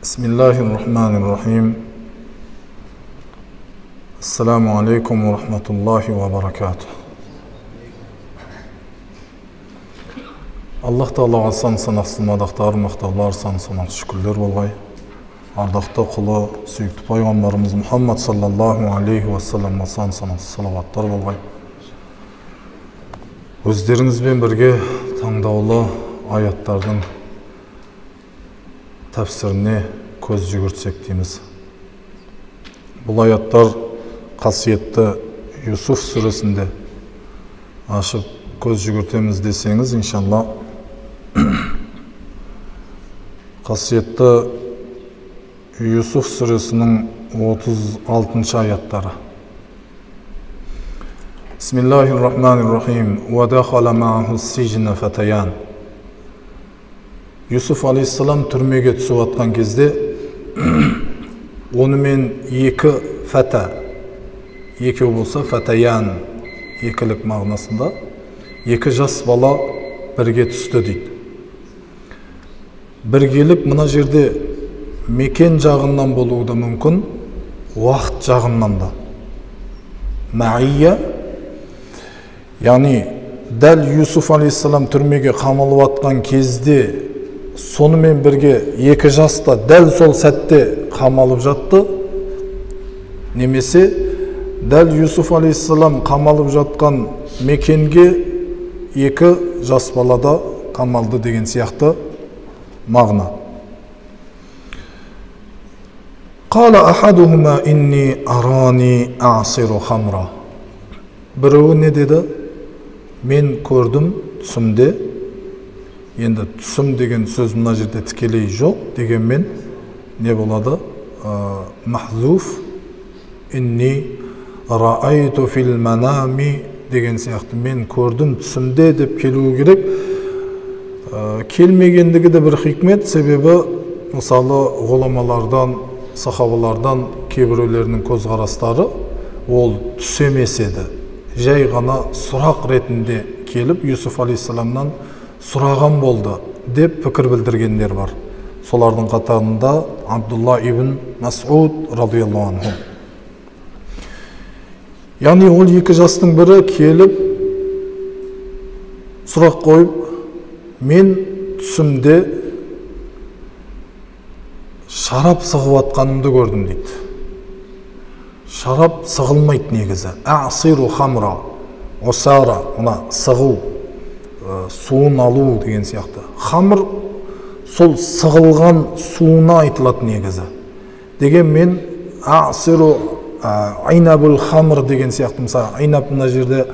Bismillahirrahmanirrahim. Assalamu alaikum wa rahmatullahi wa barakatuh. Allah Ta'ala сан санақсыз мадақтар, мақтаулар, сан санақсыз шүкірлер болғай. Ардақты құлы, сүйікті пайғамбарымыз Мұхаммад саллаллаху алейхи уассаламға сан санақсыз салаваттар болғай. Өздеріңізбен бірге таңдаулы аяттардың тәпсіріне көз жүгіртсек дейміз. Бұл аяттар қасиетті Юсуф сүресінде ашып көз жүгіртеміз десеңіз, иншалла, қасиетті Юсуф сүресінің 36 аяттары. Бисмиллахиррахманиррахим. Ва дахала мааху сижна фатаян. Юсуф алейхиссалам түрмеге түсіп атқан кезде, онымен екі фәта, екеу болса фатаян, екілік мағынасында, екі жас бала бірге түсті дейді. Біргелік мына жерде мекен жағынан болуы да мүмкін, уақыт жағынан да. Маия, яғни дәл Юсуф алейхиссалам түрмеге қамалып атқан кезде сонымен бірге екі жаста дәл сол сәтте қамалып жатты, немесе дәл Юсуф алейхиссалам қамалып жатқан мекенге екі жас балада қамалды деген сияқты мағына. Қала ахадухума инни арани асиру хамра. Біреуі не деді? Мен көрдім түсімде. Енді түсім деген сөз мына жерде тікелей жоқ, дегенмен не болады? Махзуф, инни раайту фил манами деген сияқты, мен көрдім түсімде деп келуі керек. Келмегендігі де бір хикмет, себебі мысалы ғұламалардан, сахабалардан кейбіреулерінің көзқарастары ол түс емес еді. Жай ғана сұрақ ретінде келіп Юсуф алейхиссаламнан сұраған болды деп пікір білдіргендер бар. Солардың қатарында Абдулла ибн Мас'уд радияллаху анху. Яғни ол екі жастың бірі келіп сұрақ қойып, мен түсімде шарап сығып атқанымды көрдім дейді. Шарап сығылмайды негізі. Асиру хамра, осара, мына сығу, суын алу деген сияқты. Хамыр сол сығылған суына айтылады негізі. Деген мен асиру айнабул хамр деген сияқты. Мысалы, айнаб мына жерде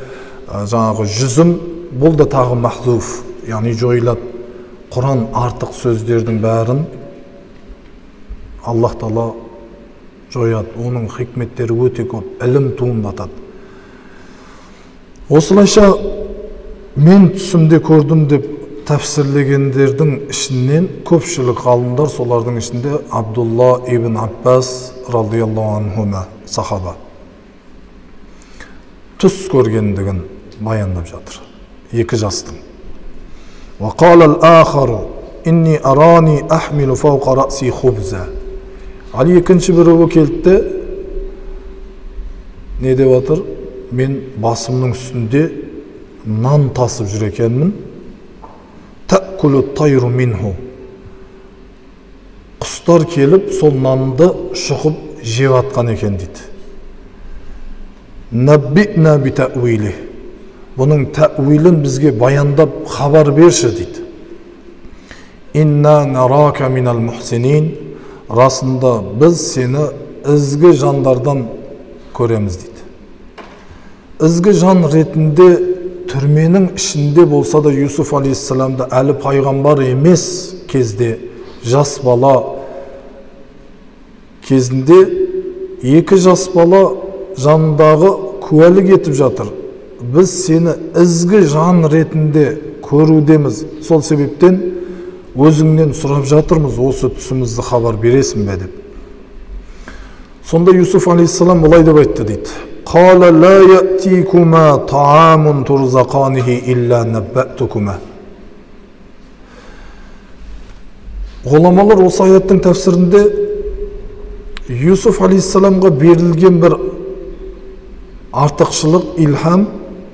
жаңағы жүзім, бұл да тағы махзуф, яғни жойылады. Құран артық сөздердің бәрін Аллах Тағала жояды. Оның хикметтері өте көп, ілім туындатады. Осылайша мен түсімде көрдім деп тәфсірлегендердің ішінен көпшілік ғалымдар, солардың ішінде Абдулла ибн Аббас радияллаху анхума сахаба түс көргендігін баяндап жатыр. Екі жастың. Ва қала ал-ахару инни арани ахмилу фауқа раси хубза. Ал екінші біреуі келді, не деп жатыр? Мен басымның үстінде нан тасып жүр екенмін. Тәкулу тайру минху. Құстар келіп, сол нанды шұқып жеп атқан екен дейді. Набби'на би тәуилі. Бұның тәуилін бізге баяндап хабар берші дейді. Инна нарака минал мухсинин. Расында біз сені ізгі жандардан көреміз дейді. Ізгі жан ретінде түрменің ішінде болса да Юсуф алейхиссаламда әлі пайғамбар емес кезде, жас бала кезінде екі жас бала жанындағы куәлік етіп жатыр. Біз сені ізгі жан ретінде көрудеміз. Сол себептен өзіңнен сұрап жатырмыз, осы түсімізді хабар бересің бе деп. Сонда Юсуф алейхиссалам былай деп айтты дейді. Қала ла я'тикума таамун турзақанихи илля наббатукума. Ғұламалар осы аяттың тәфсірінде Юсуф алейхиссаламға берілген бір артықшылық, илхам,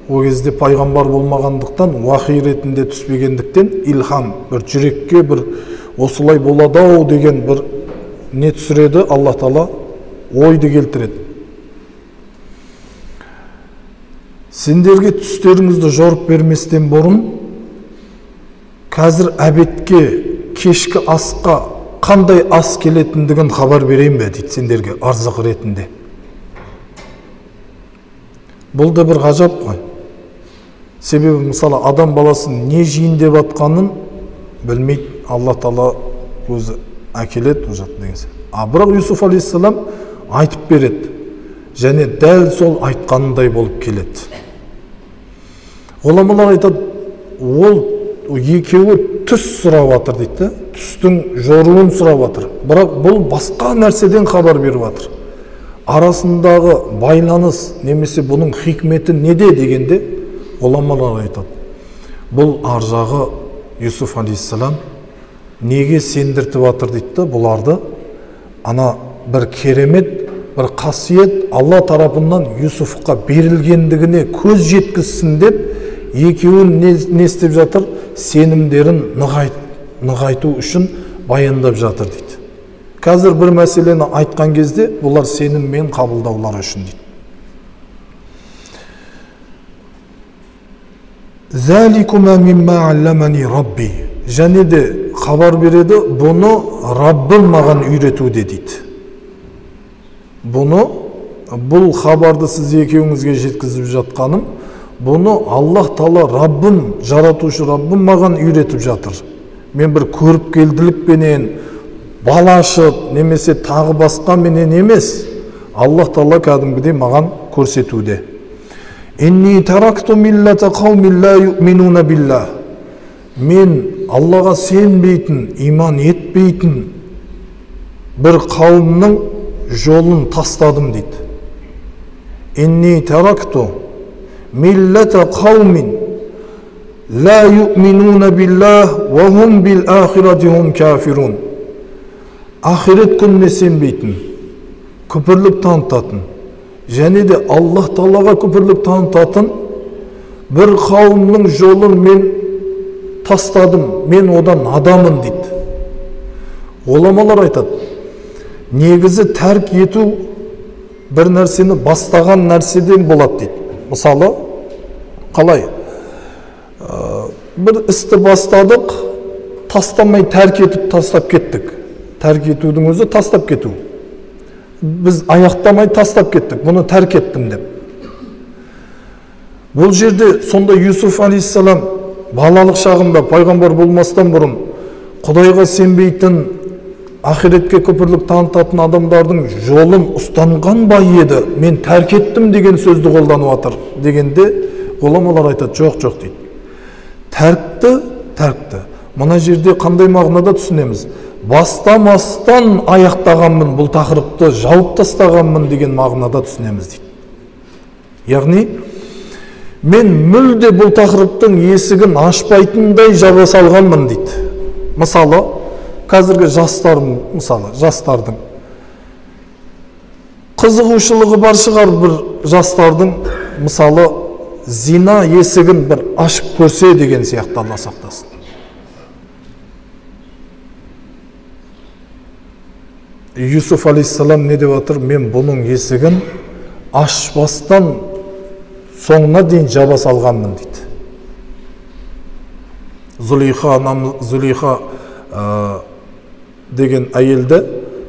о кезде пайғамбар болмағандықтан, уахи ретінде түспегендіктен, илхам, бір жүрекке бір осылай болады-ау деген бір не түсіреді, Алла Тағала ойды келтіреді. Сендерге түстеріңізді жорып берместен бұрын, қазір әбетке, кешкі асқа қандай ас келетіндігін хабар берейін бе дейді, сендерге арзық ретінде. Бұл да бір ғажап қой. Себебі, мысалы, адам баласын не жейін деп атқанын білмейді, Алла Тағала өзі әкеледі ол жақ деген. Бірақ Юсуф алейхиссалам айтып береді, және дәл сол айтқанындай болып келеді. Ғұламалар айтады, ол екеуі түс сұрап жатыр дейді, түстің жоруын сұрап жатыр. Бірақ бұл басқа нәрседен хабар беріп жатыр. Арасындағы байланыс немесе бұның хикметі неде дегенде ғұламалар айтады. Бұл аржағы Юсуф алейхиссалам неге сендіртіп жатыр дейді, бұларды ана бір керемет, бір қасиет Алла тарапынан Юсуфқа берілгендігіне көз жеткізсін деп, екеуін не істеп жатыр? Сенімдерін нығайту үшін баяндап жатыр дейді. Қазір бір мәселені айтқан кезде, бұлар сеніммен қабылдаулары үшін дейді. Зәликума мимма алламани рабби. Және де хабар береді, бұны Раббым маған үйретуде дейді. Бұл хабарды сіз екеуіңізге жеткізіп жатқаным, бұны Аллах Тағала Раббым, жаратушы Раббым маған үйретіп жатыр. Мен бір көріп келділікпенен, балашып, немесе тағы басқа менен емес, Аллах Тағала кәдімгідей маған көрсетуде. Инни таракту миллата қаумин ла юъминуна биллах. Мен Аллаға сенбейтін, иман етпейтін бір қауымның жолын тастадым дейді. Инни таракту миллата қаумин ла юъминуна биллах ва хум бил ахирати хум кафирун. Ахирет күніне сенбейтін, күпірлік танытатын, және де Аллах Тағалаға күпірлік танытатын бір қауымның жолын мен тастадым, мен одан адамын дейді. Ғұламалар айтады, негізі тәрк ету бір нәрсені бастаған нәрседен болады дейді. Мысалы, қалай? Бір істі бастадық, тастамай тәрк етіп тастап кеттік. Тәрк етудің өзі тастап кету. Біз аяқтамай тастап кеттік, бұны тәрк еттім деп. Бұл жерде сонда Юсуф алейхиссалам балалық шағында пайғамбар болмастан бұрын Құдайға сенбейтін, ахиретке күпірлік танытатын адамдардың жолын ұстанған ба еді, мен тәрк еттім деген сөзді қолданып жатыр дегенде, ғұламалар айтады, жоқ дейді. Тәркті. Мына жерде қандай мағынада түсінеміз? Бастамастан аяқтағанмын, бұл тақырыпты жауып тастағанмын деген мағынада түсінеміз дейді. Яғни, мен мүлде бұл тақырыптың есігін ашпайтындай жаба салғанмын дейді. Мысалы, қазіргі жастардың қызығушылығы бар шығар, бір жастардың мысалы зина есігін бір ашып көрсе деген сияқты, Алла сақтасын. Юсуф алейхиссалам не деп жатыр? Мен бұның есігін ашпастан соңына дейін жаба салғанмын дейді. Зулейха деген әйелді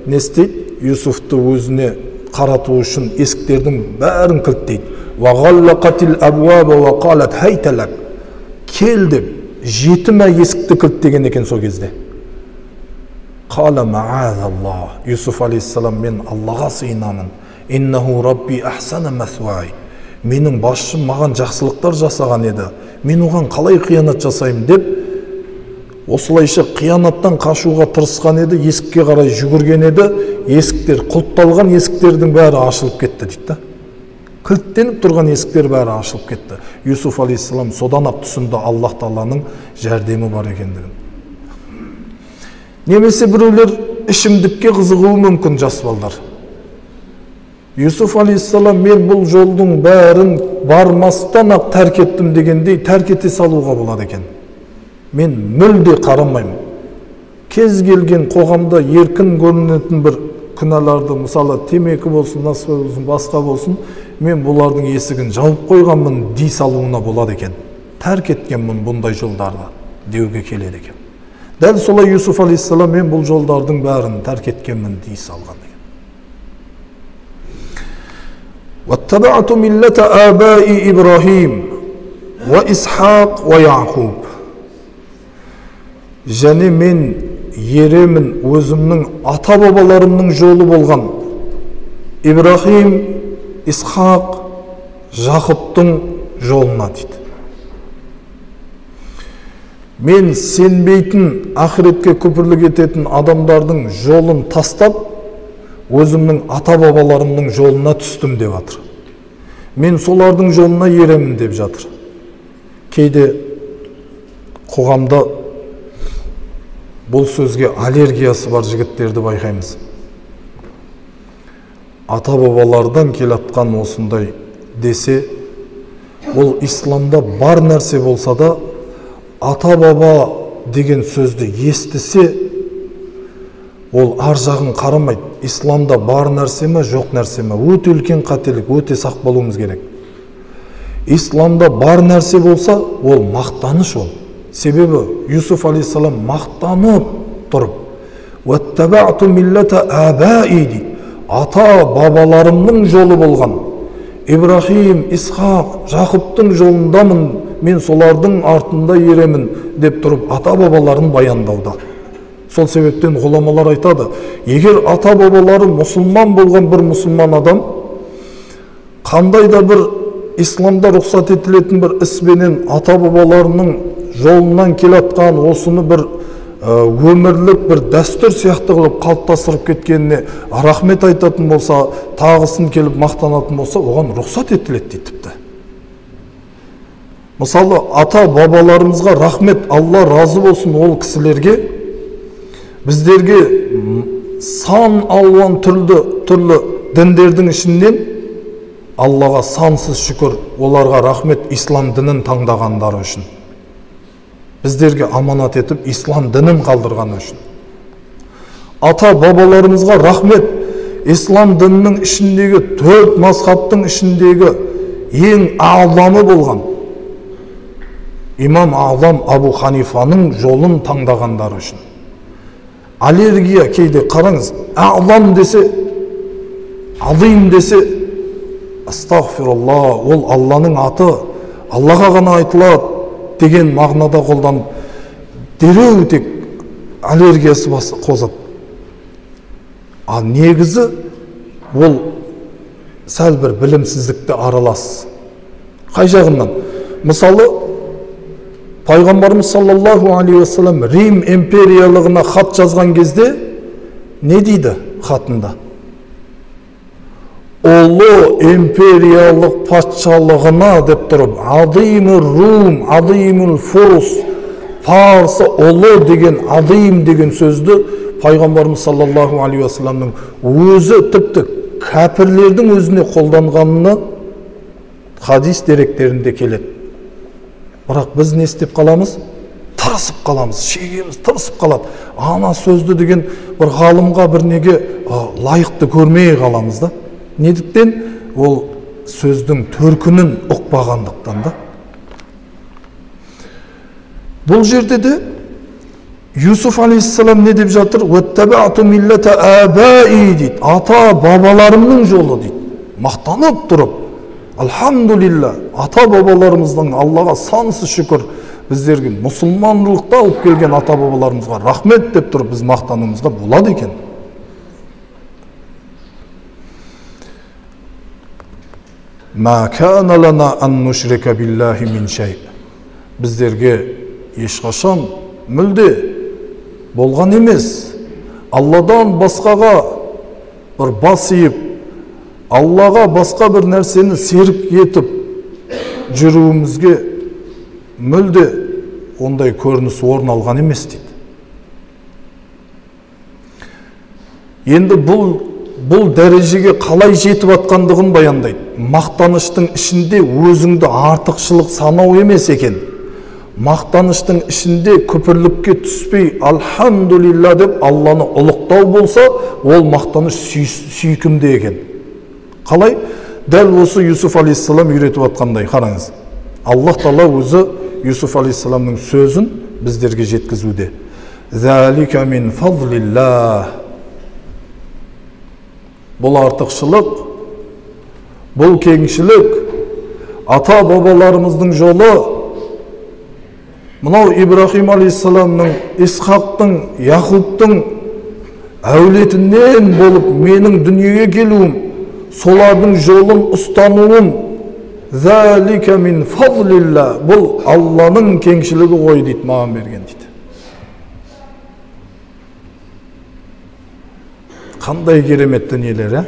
не істейді? Юсуфты өзіне қарату үшін есіктердің бәрін кілттейді. Вағаллақатил абуаба ва қалат хайталак. Кел деп, жетіме есікті кілттеген екен сол кезде. Қала маазаллах. Юсуф алейхиссалам, мен Аллаға сыйынамын. Иннаху рабби ахсана масвай. Менің басшым маған жақсылықтар жасаған еді. Мен оған қалай қиянат жасаймын деп, осылайша қиянаттан қашуға тырысқан еді, есікке қарай жүгірген еді, есіктер, құлтталған есіктердің бәрі ашылып кетті дейді. Кілттеніп тұрған есіктер бәрі ашылып кетті. Юсуф алейхиссалам содан ақ түсінді Аллах Тағаланың жәрдемі бар екендігін. Немесе біреулер ішімдікке қызығуы мүмкін жас балдар. Юсуф алейхиссалам мен бұл жолдың бәрін бармастан ақ тәрк еттім дегендей тәрк ете салуға болады екен. Мен мүлде қарамаймын. Кез келген қоғамда еркін көрінетін бір күнәларды, мысалы темекі болсын, насыбай болсын, басқа болсын, мен бұлардың есігін жауып қойғанмын дей салуына болады екен. Тәрк еткенмін бұндай жолдарды деуге келеді екен. Дәл солай Юсуф алейхиссалам мен бұл жолдардың бәрін тәрк еткенмін дей салған екен. واتبعت ملة آباء إبراهيم وإسحاق ويعقوب. Және мен еремін өзімнің ата-бабаларымның жолы болған Ибрахим, Исхақ, Жақыптың жолына дейді. Мен сенбейтін, ақыретке күпірлік ететін адамдардың жолын тастап, өзімнің ата-бабаларымның жолына түстім деп жатыр. Мен солардың жолына еремін деп жатыр. Кейде қоғамда бұл сөзге аллергиясы бар жігіттерді байқаймыз. Ата-бабалардан келатқан осындай десе, ол исламда бар нәрсе болса да, ата-баба деген сөзді естісе, ол ар жағын қарамайды. Исламда бар нәрсе ме, жоқ нәрсе ме? Өте үлкен қателік, өте сақ болуымыз керек. Исламда бар нәрсе болса, ол мақтаныш ол. Себебі Юсуф алейхиссалам мақтанып тұрып, «Уаттабаъту миллата абаи» дейді. Ата-бабаларымның жолы болған Ибрахим, Исхақ, Жақыптың жолындамын, мен солардың артында еремін деп тұрып, ата-бабаларын баяндауда. Сол себептен ғұламалар айтады, егер ата-бабалары мұсылман болған бір мұсылман адам, қандай да бір исламда рұқсат етілетін бір іспенен ата-бабаларының жолынан келатқан осыны бір өмірлік бір дәстүр сияқты қылып қалыптастырып кеткеніне рахмет айтатын болса, тағысын келіп мақтанатын болса, оған рұқсат етіледі дейді. Мысалы, ата-бабаларымызға рахмет, Алла разы болсын ол кісілерге, біздерге сан алуан түрлі діндердің ішінен Аллаға сансыз шүкір, оларға рахмет ислам дінін таңдағандары үшін. Біздерге аманат етіп, ислам дінін қалдырғаны үшін. Ата-бабаларымызға рахмет, ислам дінінің ішіндегі, 4 мазхабтың ішіндегі ең аъламы болған имам Аъзам Абу Ханифаның жолын таңдағандары үшін. Аллергия кейде қараңыз, аъзам десе, азим десе, астағфирулла, ол Алланың аты, Аллаға ғана айтылады деген мағынада қолданып, дереу тек аллергиясы қозады. Ал негізі ол сәл бір білімсіздікті аралас. Қай жағынан? Мысалы, Пайғамбарымыз саллаллаху алейхи вассалам Рим империялығына хат жазған кезде не дейді хатында? Ұлы империялық патшалығына деп тұрып, адимул Рум, адимул Фурус, Парсы ұлы деген, адим деген сөзді Пайғамбарымыз саллаллаху алейхи вассаламның өзі тіпті кәпірлердің өзіне қолданғанына хадис деректерінде келеді. Бірақ біз не істеп қаламыз? Тырысып қаламыз, шегеміз тырысып қалады. Ана сөзді деген бір ғалымға бір неге лайықты көрмей қаламыз да. Недіктен? Ол сөздің төркінін ұқпағандықтан да. Бұл жерде де Юсуф алейхиссалам не деп жатыр? «Уаттабаъту миллата абаи» дейді. Ата-бабаларымның жолы дейді. Мақтанып тұрып, Алхамдулилла, ата-бабаларымыздың Аллаға сансыз шүкір, біздерге мұсылмандылықта алып келген ата-бабаларымызға рахмет деп тұрып, біз мақтануымызға болады екен. Ма кана лана ан нушрика биллахи мин шей. Біздерге ешқашан мүлде болған емес. Алладан басқаға бір бас иіп, Аллаға басқа бір нәрсені серік етіп жүруімізге мүлде ондай көрініс орын алған емес дейді. Енді бұл дәрежеге қалай жетіп атқандығын баяндайды. Мақтаныштың ішінде өзіңді артықшылық санау емес екен. Мақтаныштың ішінде күпірлікке түспей, альхамдулилля деп Алланы ұлықтау болса, ол мақтаныш сүйкімді екен. Қалай? Дәл осы Юсуф алейхиссалам үйретіп атқандай, қараңыз. Аллах Тағала өзі Юсуф алейхиссаламның сөзін біздерге жеткізуде. Залика мин фадлилlah. Бұл артықшылық, бұл кеңшілік, ата бабаларымыздың жолы, мынау Ибрахим алейхиссаламның, Исхақтың, Яқубтың әулетінен болып менің дүниеге келуім, солардың жолын ұстануым, залика мин фадлилlah. Бұл Алланың кеңшілігі ғой дейді, маған берген дейді. Қандай керемет дүниелер,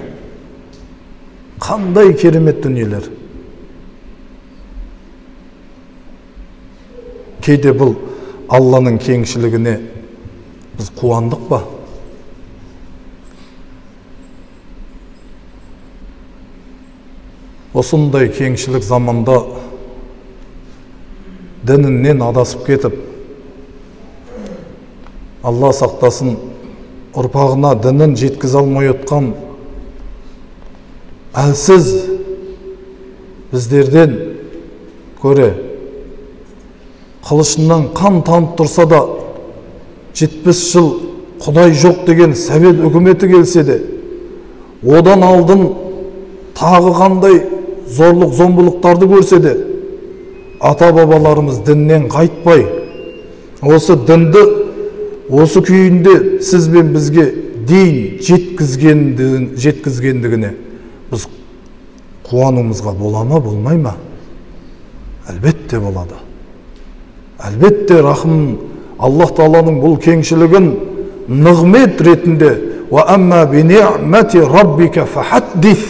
Қандай керемет дүниелер. Кейде бұл Алланың кеңшілігіне біз қуандық па? Осындай кеңшілік заманда дінінен адасып кетіп, Алла сақтасын, ұрпағына дінін жеткізе алмай отқан әлсіз біздерден көре қылышынан қан тамып тұрса да 70 жыл Құдай жоқ деген Совет үкіметі келсе де, одан алдын тағы қандай зорлық зомбылықтарды көрсе де, ата бабаларымыз діннен қайтпай, осы дінді осы күйінде сіз бен бізге дейін жеткізгендігіне біз қуануымызға бола ма, болмай ма? Әлбетте болады. Әлбетте рахым Аллах Тағаланың бұл кеңшілігін нығмет ретінде «Ва амма би ниъмати раббика фахаддис».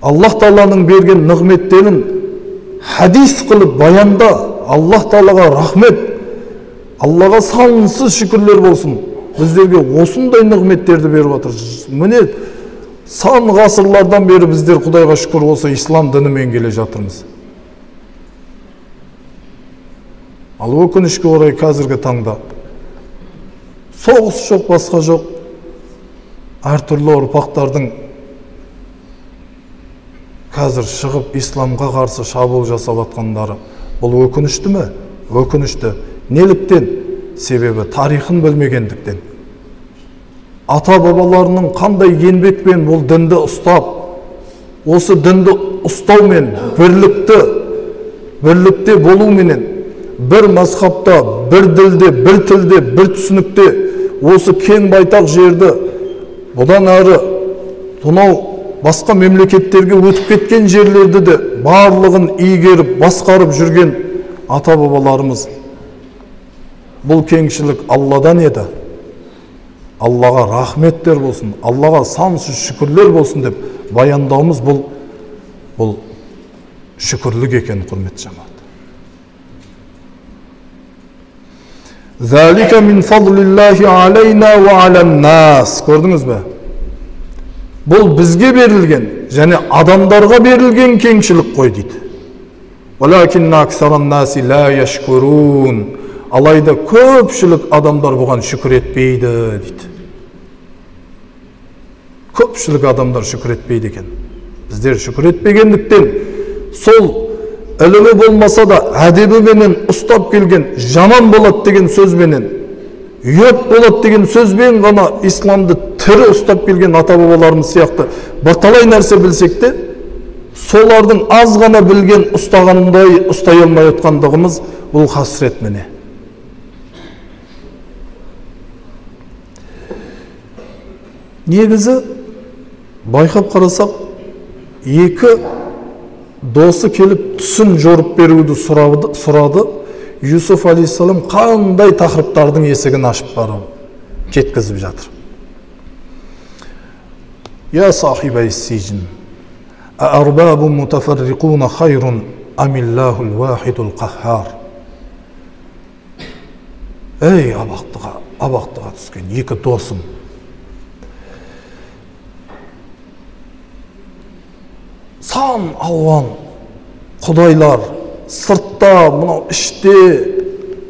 Аллах Тағаланың берген нығметтерін хадис қылып баянда. Аллах Тағалаға рахмет, Аллаға сансыз шүкірлер болсын. Біздерге осындай нығметтерді беріп отыр. Міне сан ғасырлардан бері біздер Құдайға шүкір болса ислам дінімен келе жатырмыз. Ал өкінішке орай қазіргі таңда соғыс жоқ, басқа жоқ. Әртүрлі ұрпақтардың қазір шығып исламға қарсы шабуыл жасап атқандары бұл өкінішті ме? Өкінішті. Неліктен? Себебі тарихын білмегендіктен. Ата бабаларының қандай еңбекпен бұл дінді ұстап, осы дінді ұстаумен бірлікте болуменен, бір мазхабта, бір ділде, бір тілде, бір түсінікте осы кең байтақ жерді бұдан әрі тұнау басқа мемлекеттерге өтіп кеткен жерлерді де барлығын игеріп, басқарып жүрген ата бабаларымыз. Бұл кеңшілік Алладан еді. Аллаға рахметтер болсын, Аллаға сансыз шүкірлер болсын деп баяндауымыз бұл шүкірлік екен, құрметті жамағат. Залика мин фадлиллахи алейна ва алан нас. Көрдіңіз бе? Бұл бізге берілген, және адамдарға берілген кеңшілік қой дейді. Валакинна аксаран наси ла яшкурун. Алайда көпшілік адамдар бұған шүкір етпейді дейді. Көпшілік адамдар шүкір етпейді екен. Біздер шүкір етпегендіктен сол ілімі болмаса да әдебіменен ұстап келген жаман болады деген сөзбенен, үйет болады деген сөзбен ғана исламды тірі ұстап келген ата бабаларымыз сияқты бірталай нәрсе білсек те, солардың аз ғана білген ұстағандай ұстай алмай отқандығымыз бұл хасрет міне. Негізі байқап қарасақ, екі досы келіп түсін жорып беруді сұрады. Юсуф алейхиссалам қандай тақырыптардың есігін ашып барып жеткізіп жатыр. Я сахибай сижн, арбабу мутафарриқуна хайрун амиллахул вахидул қаххар. Ей абақтыға түскен екі досым, сан алуан құдайлар, сыртта, мынау іште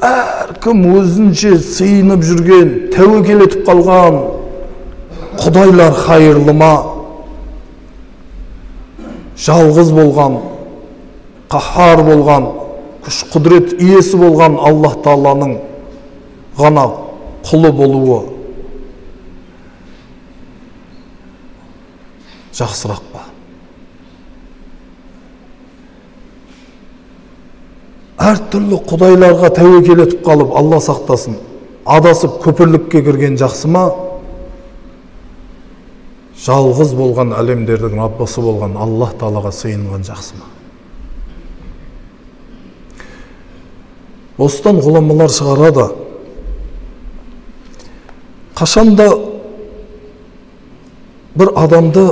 әркім өзінше сыйынып жүрген, тәуекел етіп қалған құдайлар хайырлы ма? Жалғыз болған, қаһар болған, күш құдірет иесі болған Аллах Тағаланың ғана құлы болуы жақсырақ па? Әртүрлі құдайларға тәуекел етіп қалып, Алла сақтасын, адасып көпірлікке кірген жақсы ма? Жалғыз болған әлемдердің Раббасы болған Аллах Тағалаға сыйынған жақсы ма? Осыдан ғұламалар шығарады. Қашанда бір адамды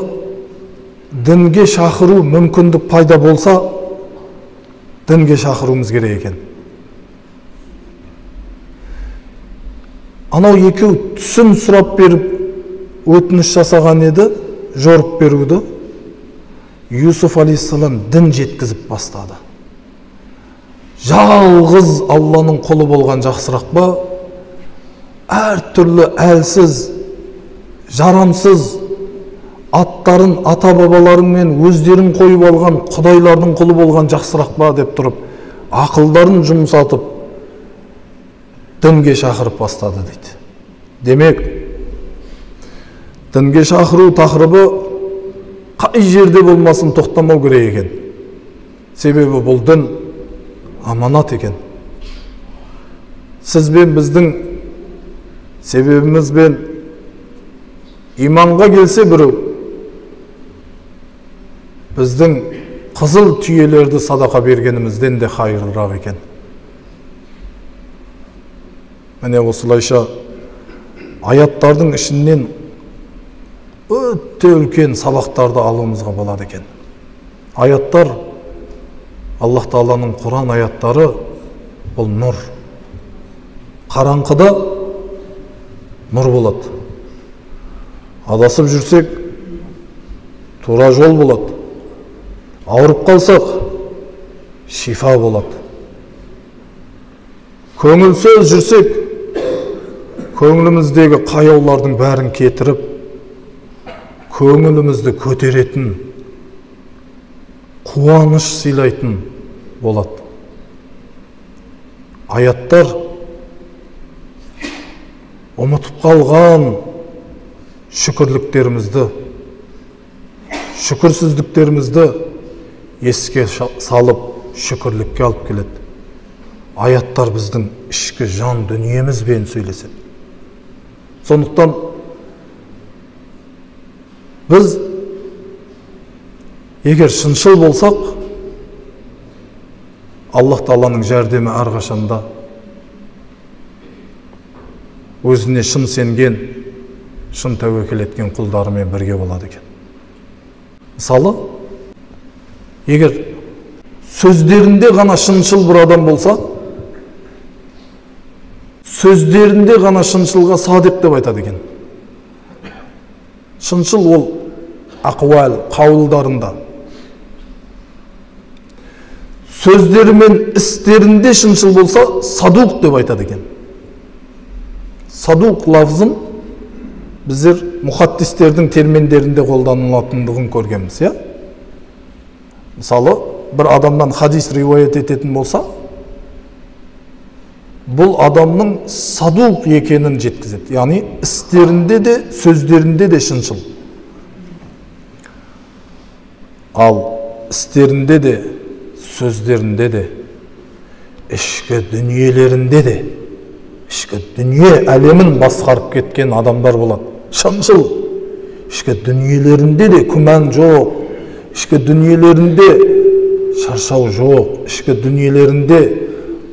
дінге шақыру мүмкіндік пайда болса, дінге шақыруымыз керек екен. Анау екеу түсін сұрап беріп, өтініш жасаған еді, жорып беруді. Юсуф алейхиссалам дін жеткізіп бастады. Жалғыз Алланың құлы болған жақсырақ па? Әртүрлі әлсіз, жарамсыз аттарын ата-бабаларымен өздерін қойып алған құдайлардың құлы болған жақсырақ па деп тұрып, ақылдарын жұмсатып, дінге шақырып бастады дейді. Демек, дінге шақыру тақырыбы қай жерде болмасын тоқтамау керек екен. Себебі бұл дін аманат екен. Сіз бен біздің себебімізбен иманға келсе біреу, біздің қызыл түйелерді садақа бергенімізден де хайырлырақ екен. Міне осылайша аяттардың ішінен өте үлкен сабақтарды алуымызға болады екен. Аяттар, Аллах Тағаланың Құран аяттары бұл нұр. Қараңғыда нұр болады. Адасып жүрсек, тура жол болады. Ауырып қалсақ, шифа болады. Көңілсіз жүрсек, көңіліміздегі қаяулардың бәрін кетіріп, көңілімізді көтеретін, қуаныш сыйлайтын болады. Аяттар ұмытып қалған шүкірліктерімізді, шүкірсіздіктерімізді еске салып, шүкірлікке алып келеді. Аяттар біздің ішкі жан дүниемізбен сөйлеседі. Сондықтан біз егер шыншыл болсақ, Аллах Тағаланың жәрдемі әрқашанда өзіне шын сенген, шын тәуекел еткен құлдарымен бірге болады екен. Мысалы, егер сөздерінде ғана шыншыл бір адам болса, сөздерінде ғана шыншылға садиқ деп айтады екен. Шыншыл ол ақуал, қаулдарында. Сөздері мен істерінде шыншыл болса, садуқ деп айтады екен. Садуқ лafzын біздер мұхаддистердің терминдерінде қолданылатындығын көргенбіз, я? Мысалы, бір адамнан хадис риуаят ететін болса, бұл адамның садуқ екенін жеткізеді. Яғни, істерінде де, сөздерінде де шыншыл. Ал істерінде де, сөздерінде де, ішкі дүниелерінде де, ішкі дүние әлемін басқарып кеткен адамдар болады. Шыншыл. Ішкі дүниелерінде де күмән жоқ, ішкі дүниелерінде шаршау жоқ, ішкі дүниелерінде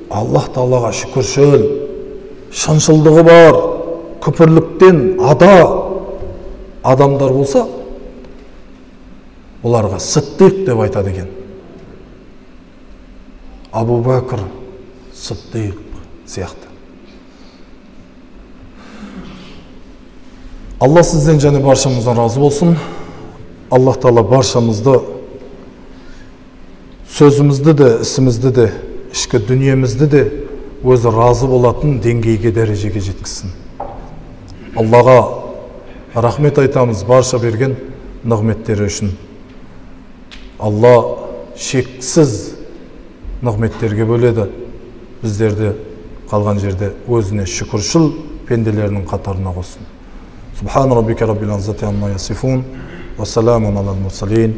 Аллах Тағалаға шүкіршіл, шыншылдығы бар, күпірліктен ада адамдар болса, оларға Сыддиқ деп айтады екен. Абу Бәкір Сыддиқ сияқты. Алла сізден және баршамыздан разы болсын. Аллах Тағала баршамызды сөзімізді де, ісімізді де, ішкі дүниемізді де өзі разы болатын деңгейге, дәрежеге жеткізсін. Аллаға рахмет айтамыз барша берген нығметтері үшін. Алла шексіз нығметтерге бөледі. Біздерді қалған жерде өзіне шүкіршіл пенделерінің қатарына қосын. Субхан раббика раббил иzzати амма ясифун ва саламун алал мурсалин